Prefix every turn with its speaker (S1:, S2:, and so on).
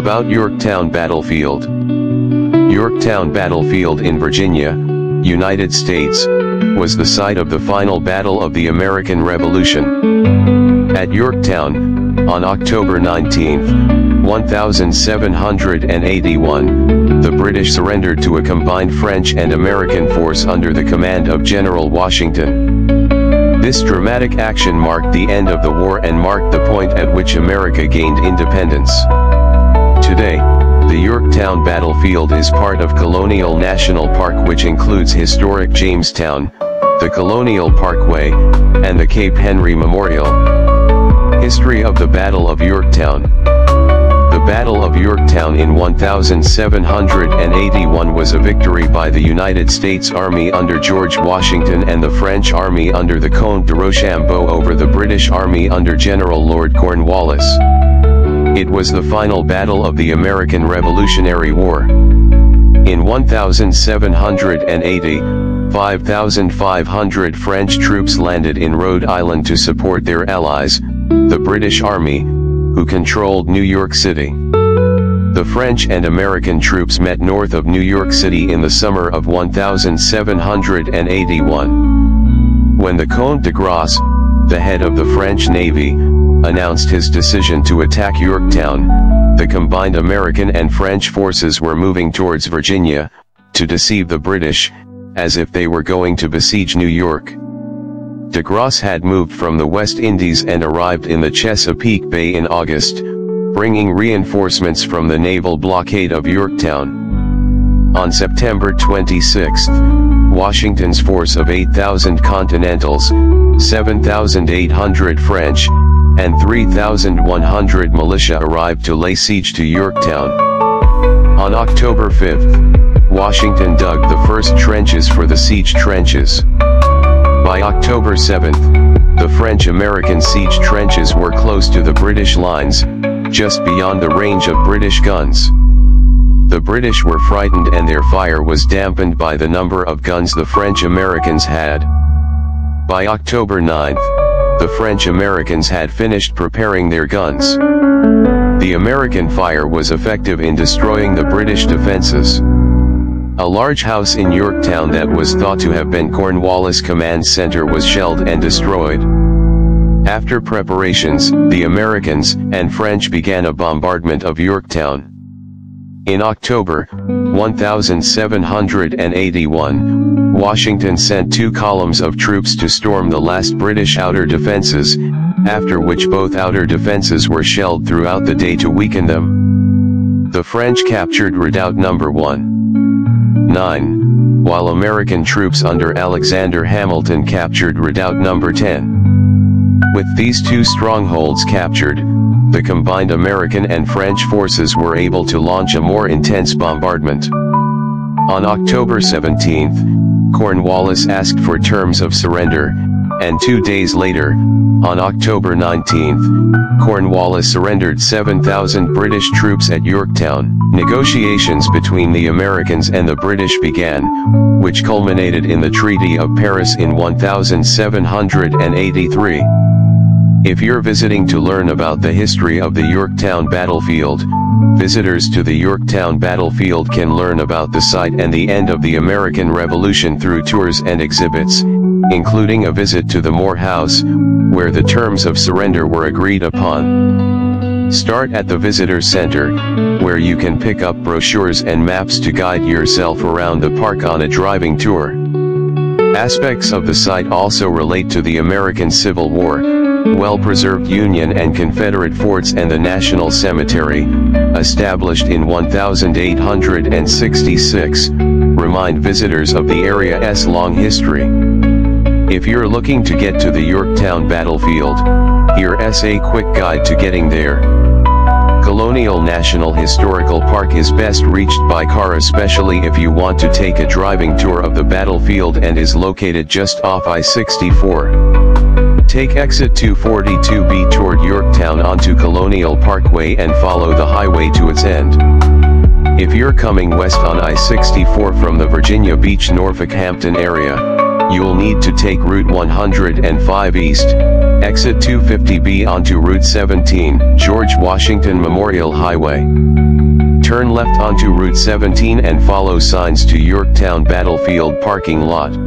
S1: About Yorktown Battlefield. Yorktown Battlefield in Virginia, United States, was the site of the final battle of the American Revolution. At Yorktown, on October 19, 1781, the British surrendered to a combined French and American force under the command of General Washington. This dramatic action marked the end of the war and marked the point at which America gained independence. Today, the Yorktown Battlefield is part of Colonial National Park, which includes historic Jamestown, the Colonial Parkway, and the Cape Henry Memorial. History of the Battle of Yorktown. The Battle of Yorktown in 1781 was a victory by the United States Army under George Washington and the French Army under the Comte de Rochambeau over the British Army under General Lord Cornwallis. It was the final battle of the American Revolutionary War. In 1780, 5,500 French troops landed in Rhode Island to support their allies, the British Army, who controlled New York City. The French and American troops met north of New York City in the summer of 1781. When the Comte de Grasse, the head of the French Navy, announced his decision to attack Yorktown, the combined American and French forces were moving towards Virginia, to deceive the British, as if they were going to besiege New York. De Grasse had moved from the West Indies and arrived in the Chesapeake Bay in August, bringing reinforcements from the naval blockade of Yorktown. On September 26, Washington's force of 8,000 Continentals, 7,800 French, and 3,100 militia arrived to lay siege to Yorktown. On October 5, Washington dug the first trenches for the siege trenches. By October 7, the French-American siege trenches were close to the British lines, just beyond the range of British guns. The British were frightened and their fire was dampened by the number of guns the French-Americans had. By October 9, the French-Americans had finished preparing their guns. The American fire was effective in destroying the British defenses. A large house in Yorktown that was thought to have been Cornwallis Command Center was shelled and destroyed. After preparations, the Americans and French began a bombardment of Yorktown. In October 1781, Washington sent 2 columns of troops to storm the last British outer defenses, after which both outer defenses were shelled throughout the day to weaken them. The French captured Redoubt No. 9, while American troops under Alexander Hamilton captured Redoubt No. 10. With these 2 strongholds captured, the combined American and French forces were able to launch a more intense bombardment. On October 17, Cornwallis asked for terms of surrender, and 2 days later, on October 19, Cornwallis surrendered 7,000 British troops at Yorktown. Negotiations between the Americans and the British began, which culminated in the Treaty of Paris in 1783. If you're visiting to learn about the history of the Yorktown Battlefield, visitors to the Yorktown Battlefield can learn about the site and the end of the American Revolution through tours and exhibits, including a visit to the Moore House, where the terms of surrender were agreed upon. Start at the Visitor Center, where you can pick up brochures and maps to guide yourself around the park on a driving tour. Aspects of the site also relate to the American Civil War, well-preserved Union and Confederate forts and the National Cemetery, established in 1866, remind visitors of the area's long history. If you're looking to get to the Yorktown Battlefield, here's a quick guide to getting there. Colonial National Historical Park is best reached by car, especially if you want to take a driving tour of the battlefield, and is located just off I-64. Take exit 242B toward Yorktown onto Colonial Parkway and follow the highway to its end. If you're coming west on I-64 from the Virginia Beach, Norfolk, Hampton area, you'll need to take Route 105 East, exit 250B onto Route 17, George Washington Memorial Highway. Turn left onto Route 17 and follow signs to Yorktown Battlefield parking lot.